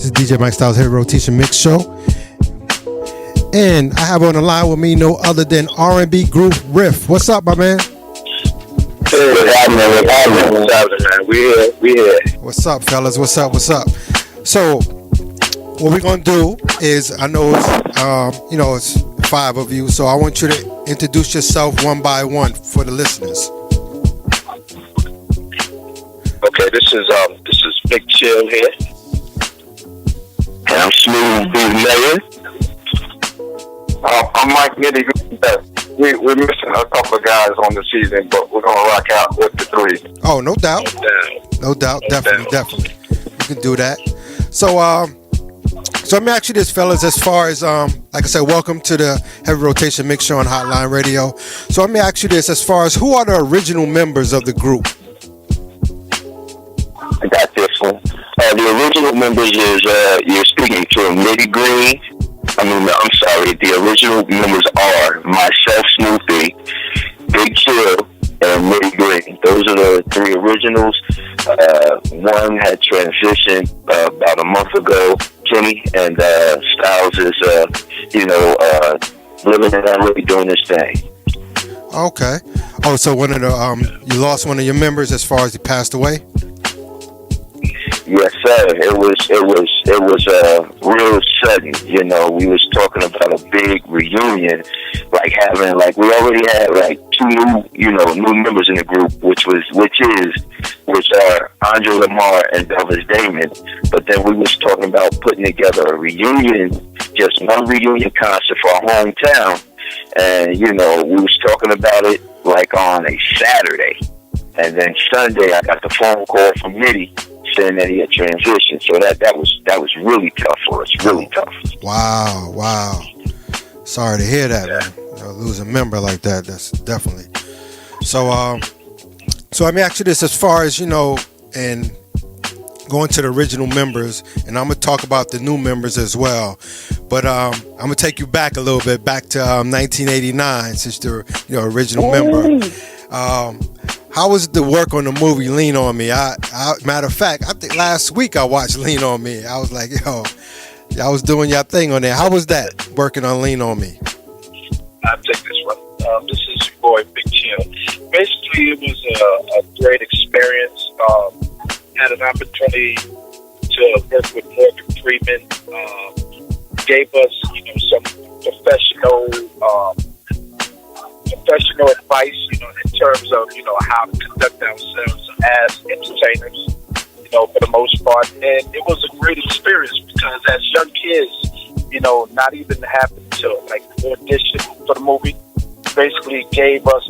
This is DJ Mike Styles Heavy Rotation Mix Show. And I have on the line with me no other than R&B group Riff. What's up, my man? Hey, what's happening, man? We here. What's up, fellas? What's up? So, what we're gonna do is, I know it's, it's 5 of you, so I want you to introduce yourself one by one for the listeners. Okay, this is Big Chill here, and I'm Smooth Big Mayor. I'm Mike Nitty. We're missing a couple of guys on the season, but we're gonna rock out with the 3. Oh, no doubt, definitely. We can do that. So let me ask you this, fellas. As far as like I said, welcome to the Heavy Rotation Mix Show on Hotline Radio. So let me ask you this: as far as who are the original members of the group? I got this one. The original members is you're speaking to Nitty Green. The original members are myself, Snoopy, Big Chill, and Nitty Green. Those are the 3 originals. One had transitioned about a month ago, Kenny, and Styles is, living in LA doing his thing. Okay. Oh, so one of the you lost one of your members as far as he passed away? Yes, sir. It was real sudden. We was talking about a big reunion, we already had 2 new members in the group, which are Andre Lamar and Elvis Damon. But then we was talking about putting together a reunion, just one reunion concert for our hometown, and we was talking about it on a Saturday, and then Sunday I got the phone call from Nitty saying that he had transitioned. So that was really tough for us, really tough. Wow. Sorry to hear that, man. Lose a member like that, that's definitely. So let me ask you this: as far as and going to the original members, and I'm gonna talk about the new members as well. But I'm gonna take you back a little bit, back to 1989, since you're original member. How was the work on the movie Lean On Me? Matter of fact, I think last week I watched Lean On Me. I was like, y'all was doing your thing on there. How was that, working on Lean On Me? I'll take this one. This is your boy, Big Chill. Basically, it was a great experience. Had an opportunity to work with Morgan Freeman. Gave us, some professional advice, in terms of, how to conduct ourselves as entertainers, for the most part. And it was a great experience because as young kids, not even having to audition for the movie, basically gave us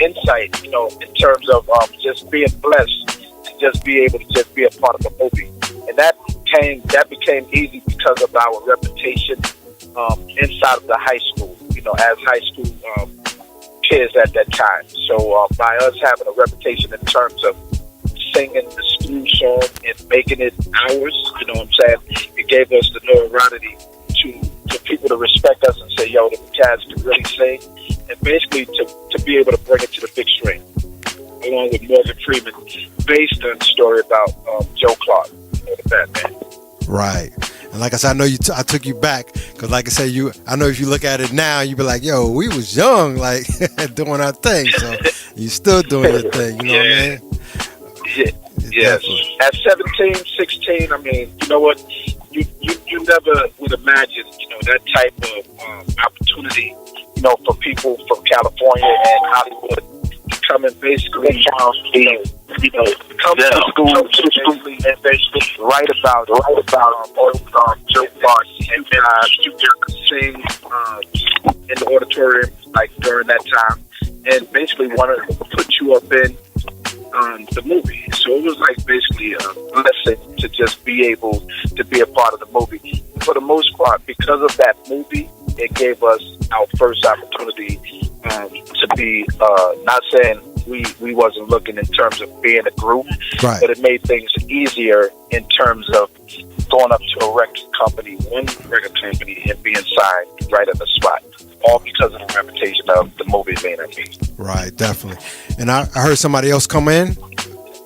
insight, in terms of just being blessed to just be able to just be a part of the movie. And that became easy because of our reputation inside of the high school, as high school kids at that time. So by us having a reputation in terms of singing the school song and making it ours, it gave us the notoriety to people to respect us and say, yo, the cats can really sing, and basically to be able to bring it to the big screen, along with Morgan Freeman, based on the story about Joe Clark, the Batman. Right. And like I said, I know I took you back because, like I said, I know if you look at it now, you be like, "Yo, we was young, doing our thing." So you still doing your thing, what I mean? Yes. At 17, 16, you know what? You never would imagine, that type of opportunity, for people from California and Hollywood to come and basically, come to the school and basically write about Joe Clark and sing in the auditorium during that time, and basically wanted to put you up in the movie. So it was basically a blessing to just be able to be a part of the movie. For the most part, because of that movie, it gave us our first opportunity to be, not saying we wasn't looking in terms of being a group, right, but it made things easier in terms of going up to a record company, one record company, and being signed right on the spot. All because of the reputation of the movie being a movie. Right, definitely. And I heard somebody else come in,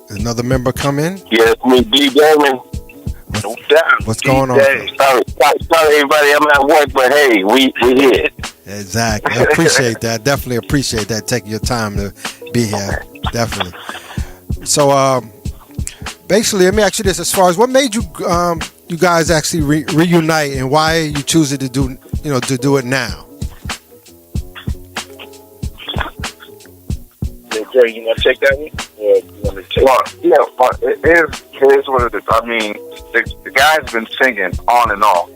another member come in. Yes, me, B. Damon. down. What's going on? Sorry, everybody. I'm at work, but hey, we here. Exactly. I appreciate that. Definitely appreciate that. Taking your time to be here. Definitely. So, basically, let me ask you this: as far as what made you, you guys actually reunite, and why you choosing to do, to do it now? Jerry, you want to take that one? Or you want me to take Here's what it is. I mean, the guy's been singing on and off,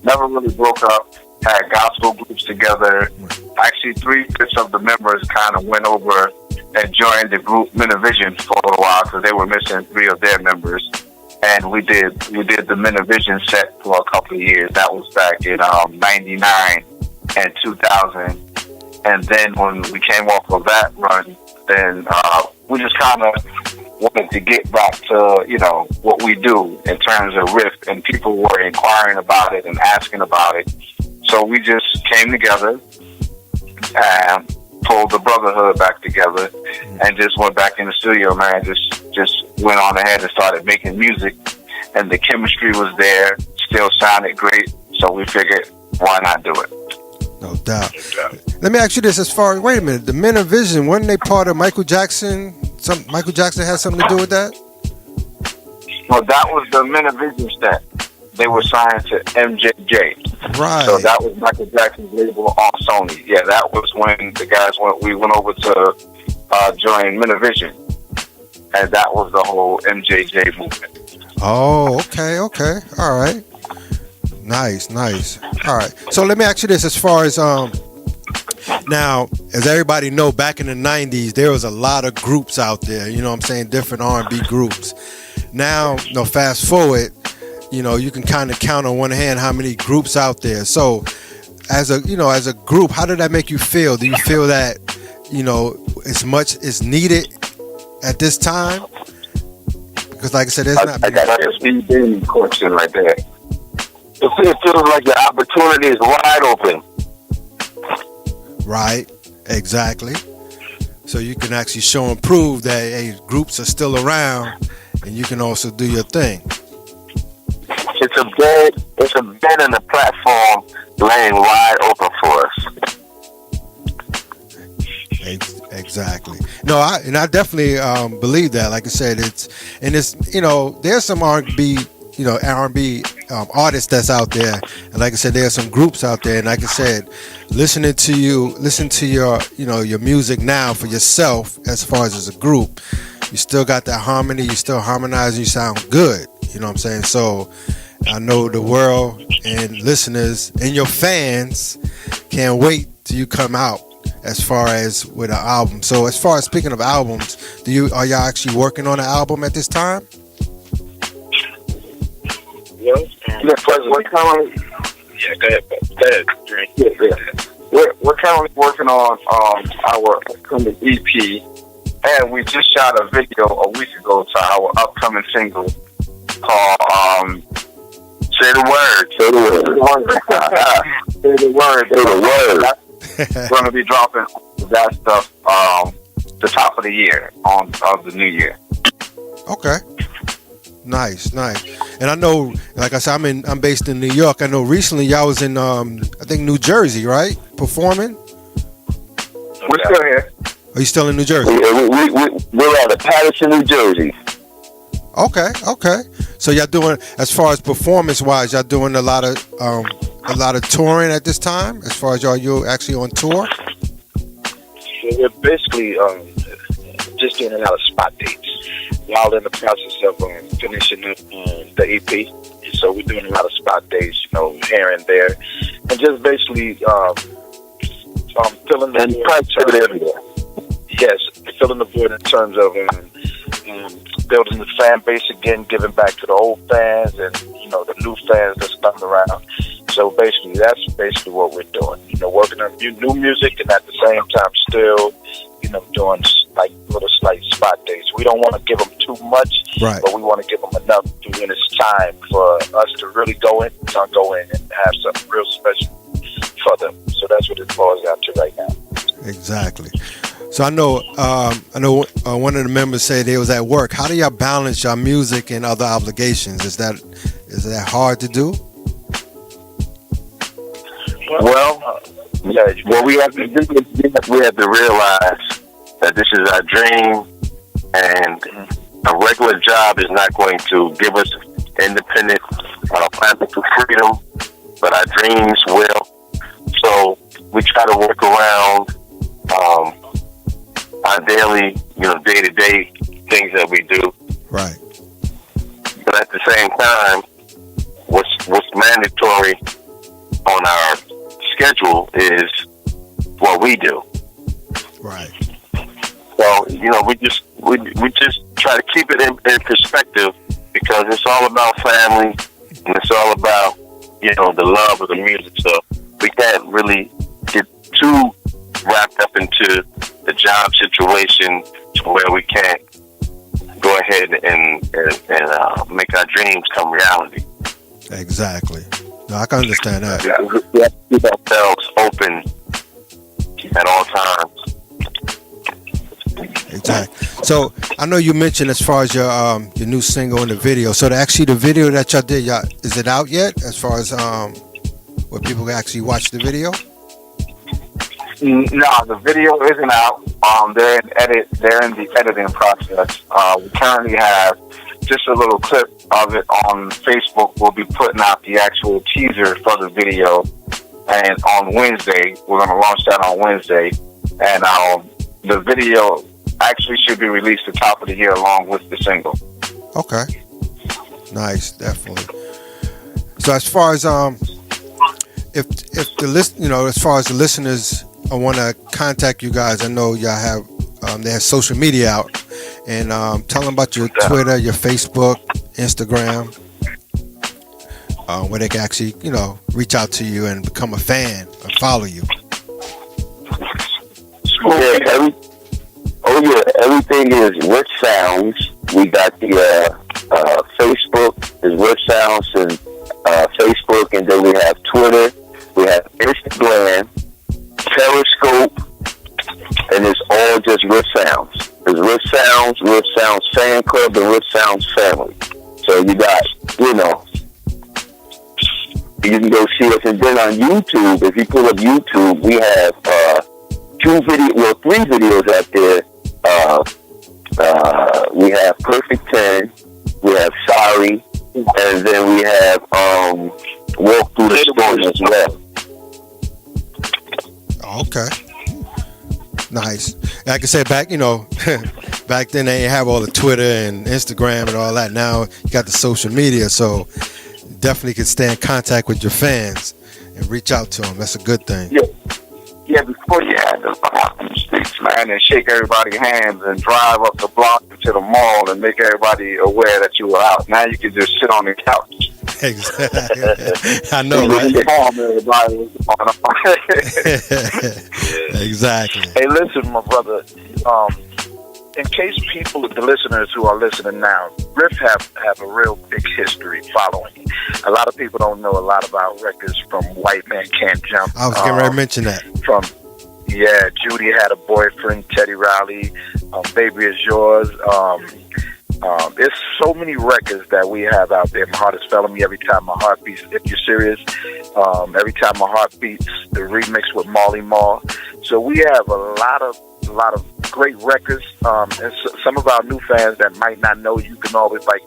never really broke up, had gospel groups together. Actually, 3/5 of the members kind of went over and joined the group Minivision for a while because they were missing 3 of their members. And we did the Minivision set for a couple of years. That was back in 99 and 2000. And then when we came off of that run, then we just kind of wanted to get back to, what we do in terms of Riff. And people were inquiring about it and asking about it. So we just came together and pulled the brotherhood back together and just went back in the studio, man. Just went on ahead and started making music. And the chemistry was there, still sounded great. So we figured, why not do it? No doubt. Let me ask you this: as far as, wait a minute, the Minivision, weren't they part of Michael Jackson? Michael Jackson had something to do with that? Well, that was the Minivision set. They were signed to MJJ. Right. So that was Michael Jackson's label on Sony. Yeah, that was when the guys we went over to join Minivision. And that was the whole MJJ movement. Oh, okay. All right. Nice. All right. So let me ask you this: as far as now, as everybody know, back in the 90s, there was a lot of groups out there. You know what I'm saying? Different R&B groups. Now, fast forward, you can kind of count on one hand how many groups out there. So, as a group, how did that make you feel? Do you feel that, as much is needed at this time? Because, like I said, there's not. I got a speed dating question right there. It feels like the opportunity is wide open. Right, exactly. So you can actually show and prove that, hey, groups are still around, and you can also do your thing. It's a bed and a platform laying wide open for us. Exactly. No, I definitely believe that. Like I said, there's some R&B, R&B artists that's out there, and like I said, there's some groups out there, and like I said, listen to your your music now for yourself as far as a group, you still got that harmony, you still harmonize, you sound good. You know what I'm saying? So I know the world and listeners and your fans can't wait till you come out as far as with an album. So as far as speaking of albums, are y'all actually working on an album at this time? We're currently. Yeah, go ahead, Drake. We're currently working on our upcoming EP, and we just shot a video a week ago to our upcoming single called Say the word. Say the word. We're going to be dropping that stuff the top of the year of the new year. Okay. Nice. And I know, like I said, I'm based in New York. I know recently y'all was in I think New Jersey, right? Performing? We're still here. Are you still in New Jersey? We're out of Patterson, New Jersey. Okay. So y'all doing, as far as performance wise, y'all doing a lot of touring at this time, as far as you're actually on tour? We're basically just doing a lot of spot dates while in the process of finishing the EP. So we're doing a lot of spot dates, here and there, and just basically filling the void. Yes, filling the void in terms of building the fan base again, giving back to the old fans and the new fans that's coming around. So basically, that's basically what we're doing. Working on new music, and at the same time still, doing like little slight spot dates. We don't want to give them too much, right, but we want to give them enough to when it's time for us to really go in and have something real special for them. So that's what it boils down to right now. Exactly. So I know one of the members said they was at work. How do y'all balance your music and other obligations? Is that hard to do? Well, what we have to do is we have to realize that this is our dream, and a regular job is not going to give us independent financial freedom, but our dreams will. So we try to work around our daily, day-to-day things that we do. Right. But at the same time, what's mandatory on our schedule is what we do. Right. So we just try to keep it in perspective, because it's all about family and it's all about the love of the music. So we can't really get too wrapped up into the job situation to where we can't go ahead and make our dreams come reality. Exactly. No, I can understand that. We have to keep ourselves open at all times. Exactly. So I know you mentioned as far as your new single and the video. So the video that y'all did, is it out yet? As far as where people can actually watch the video? No, the video isn't out. They're in the editing process. We currently have just a little clip of it on Facebook. We'll be putting out the actual teaser for the video, and on Wednesday we're going to launch that on Wednesday. And the video actually should be released at the top of the year along with the single. Okay. Nice, definitely. So as far as if the as far as the listeners want to contact you guys, I know y'all have they have social media out, and tell them about your Twitter, your Facebook, Instagram, where they can actually reach out to you and become a fan and follow you. Everything is Riff Sounds. We got the Facebook is Riff Sounds and Facebook, and then we have Twitter, we have Instagram, Periscope, and it's all just Riff Sounds. There's Riff Sounds Fan Club, and Riff Sounds Family. So you got, you can go see us. And then on YouTube, if you pull up YouTube, we have three videos out there. We have Perfect 10, we have Sorry, and then we have Walk Through the Storm as well. Okay. Nice. Like I said, back back then they didn't have all the Twitter and Instagram and all that. Now you got the social media, so you definitely can stay in contact with your fans and reach out to them. That's a good thing. Yeah, before you had to go out in the streets, man, and shake everybody's hands and drive up the block to the mall and make everybody aware that you were out. Now you can just sit on the couch. Exactly. I know, right? Exactly. Hey, listen, my brother. In case the listeners who are listening now, Riff have a real big history following. A lot of people don't know a lot about records from White Man Can't Jump. I was getting ready to mention that. Judy Had a Boyfriend, Teddy Riley, Baby Is Yours. There's so many records that we have out there. My Heart Is Failing Me, Every Time My Heart Beats, If You're Serious. Every Time My Heart Beats, the remix with Marley Marl. So we have a lot of great records. And some of our new fans that might not know, you can always, like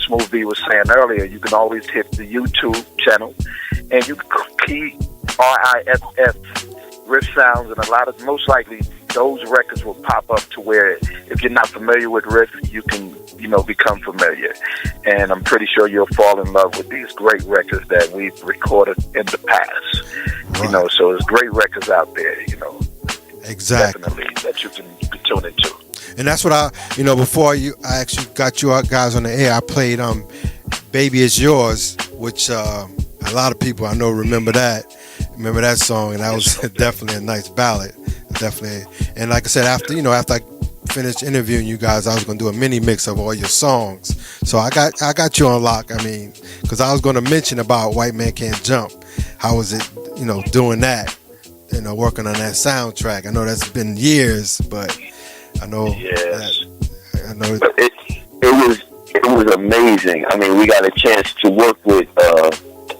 Smooth B was saying earlier, you can always hit the YouTube channel and you can key RIFF, Riff Sounds, and most likely those records will pop up to where if you're not familiar with Riff, you can, become familiar. And I'm pretty sure you'll fall in love with these great records that we've recorded in the past. Right. So there's great records out there, Exactly. Definitely that you can tune into. And that's what I before I actually got you guys on the air, I played Baby Is Yours, which a lot of people I know remember that song, and that was definitely a nice ballad. Definitely. And like I said, after I finished interviewing you guys, I was going to do a mini mix of all your songs. So I got you on lock. I mean, because I was going to mention about White Man Can't Jump. How was it, doing that? working on that soundtrack. I know that's been years, but I know Yes. I know. But it was amazing. I mean, we got a chance to work with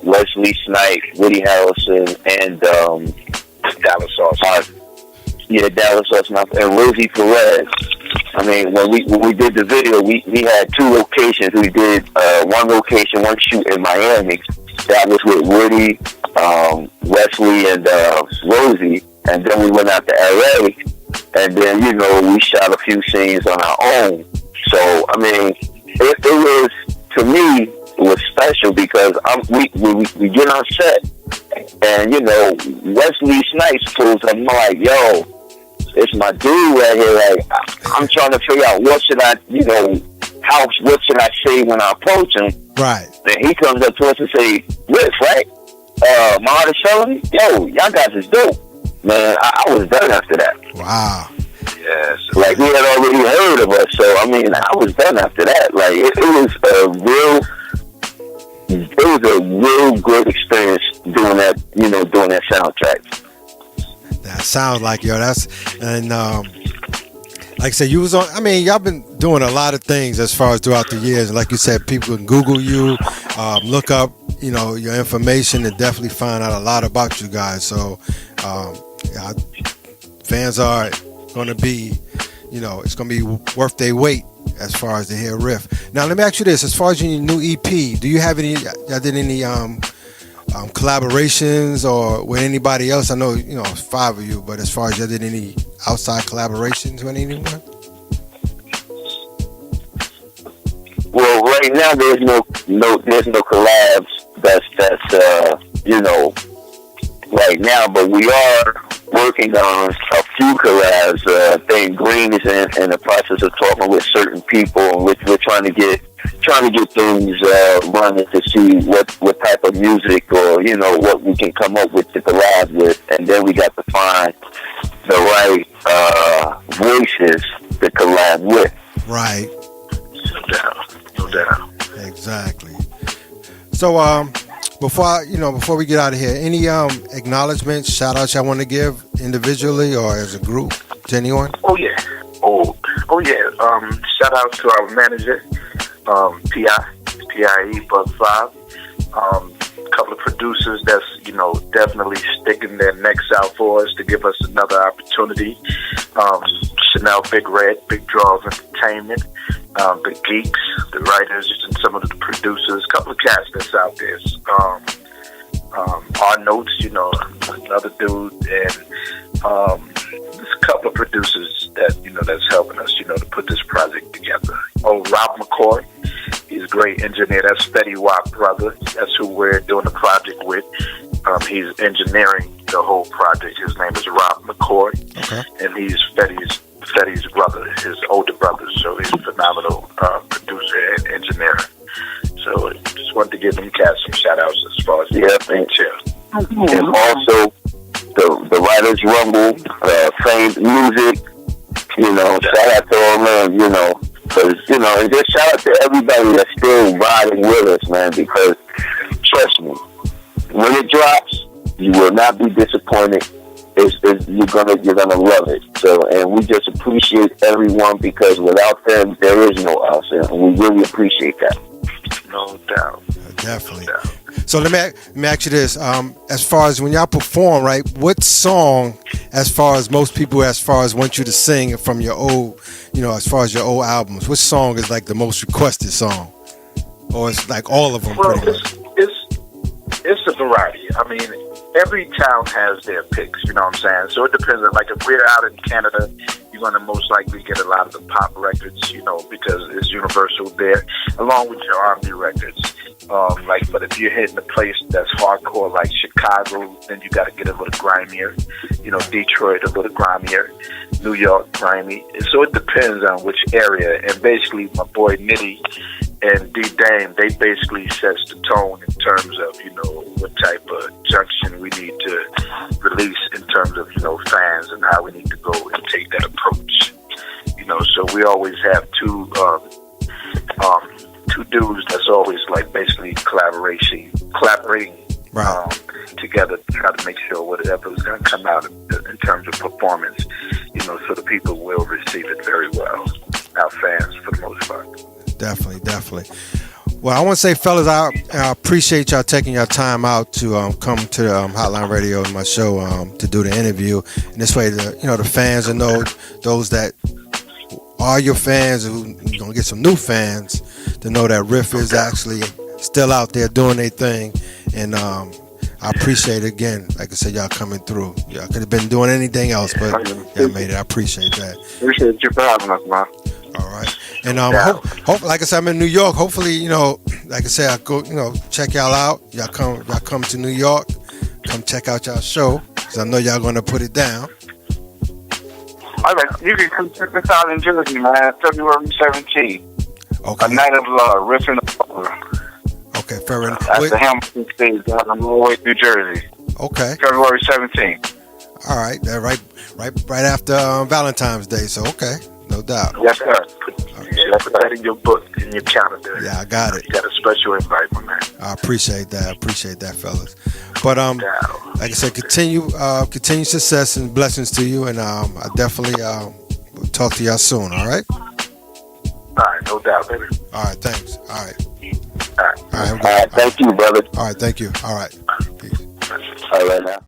Wesley Snipes, Woody Harrelson, and Dallas Sauce. Dallas Austin and Rosie Perez. I mean, when we did the video, we had two locations. We did one location, one shoot in Miami. That was with Woody, Wesley, and Rosie. And then we went out to LA, and then we shot a few scenes on our own. So I mean, it was, to me, it was special because we get on set, and Wesley Snipes pulls up. I'm like, yo, it's my dude right here. Like, I'm trying to figure out what should I say when I approach him. Right. And he comes up to us and say, Riff, right? My heart is felony? Yo, y'all guys is dope. Man, I was done after that. Wow. Yes. Like, he had already heard of us, so I mean, I was done after that. Like, it was a real good experience doing that, doing that soundtrack. That sounds like like I said, you was on. I mean, y'all been doing a lot of things as far as throughout the years. Like you said, people can Google you, look up, your information, and definitely find out a lot about you guys. So, fans are going to be, it's going to be worth their weight as far as to hear Riff. Now, let me ask you this: as far as your new EP, do you have any? Y'all did any collaborations or with anybody else? I know, 5 of you, but as far as y'all did any outside collaborations with anyone? Well, right now there's no collabs that's right now, but we are working on a few collabs. I think Green is in the process of talking with certain people, and we're trying to get things running to see what type of music or what we can come up with to collab with, and then we got to find the right voices to collab with. Right. No doubt. Exactly. So before we get out of here, any acknowledgments, shout outs y'all want to give individually or as a group to anyone? Oh yeah. Shout out to our manager, PIE Bug 5. A couple of producers that's definitely sticking their necks out for us to give us another opportunity. Chanel Big Red, Big Draws Entertainment, the Geeks, the writers, and some of the producers. A couple of cats that's out there. Our Notes, another dude, and there's a couple of producers that that's helping us, to put this project together. Oh, Rob McCoy, he's a great engineer. That's Fetty Wap brother. That's who we're doing the project with. He's engineering the whole project. His name is Rob McCoy, and he's Fetty's brother, his older brother. So he's a phenomenal producer and engineer. So just wanted to give them cats some shout outs as far as the chill. And also the Writers Rumble, Famed Music, shout out to all them, and just shout out to everybody that's still riding with us, man, because trust me, when it drops, you will not be disappointed. You're gonna love it. So, and we just appreciate everyone because without them, there is no us, and we really appreciate that. No doubt. Definitely. So let me ask you this: as far as when y'all perform, right? What song, as far as most people, want you to sing from your old, as far as your old albums, which song is like the most requested song, or it's like all of them? Well, pretty much? It's a variety. I mean, every town has their picks. You know what I'm saying? So it depends. Like if we're out in Canada, you're going to most likely get a lot of the pop records, because it's universal there, along with your R&B records. But if you're hitting a place that's hardcore like Chicago, then you got to get a little grimier. Detroit a little grimier, New York grimy. So it depends on which area. And basically, my boy Nitty and D-Dame, they basically sets the tone in terms of, what type of junction we need to release in terms of, fans and how we need to go and take that approach. So we always have two dudes that's always like basically collaborating Right. Together to try to make sure whatever is going to come out in terms of performance, so the people will receive it very well. Our fans, for the most part. Definitely. Well, I want to say, fellas, I appreciate y'all taking your time out to come to Hotline Radio and my show to do the interview. And this way, the fans will know, those that are your fans, who you're going to get some new fans, to know that Riff is actually still out there doing their thing. And I appreciate it again. Like I said, y'all coming through. Y'all could have been doing anything else, but y'all made it. I appreciate that. Appreciate you for having us, man. All right. And hope, like I said, I'm in New York. Hopefully, like I said, I go, check y'all out. Y'all come to New York. Come check out y'all show, because I know y'all going to put it down. All right, you can come check us out in Jersey, man. February 17th. Okay. A night of Riff and Okay, fair enough. That's the Hamilton stage down in Norway, New Jersey. Okay. February 17th. All right. That right after Valentine's Day. So okay, no doubt. Yes, sir. Put that in your book, in your calendar. Yeah, I got it. You got a special invite, my man. I appreciate that, fellas. But like I said, continue success and blessings to you, and I definitely will talk to y'all soon. All right. All right, no doubt, baby. All right, thanks. All right. All right. All right. All right, thank you, brother. All right, thank you. All right. Peace. All right now.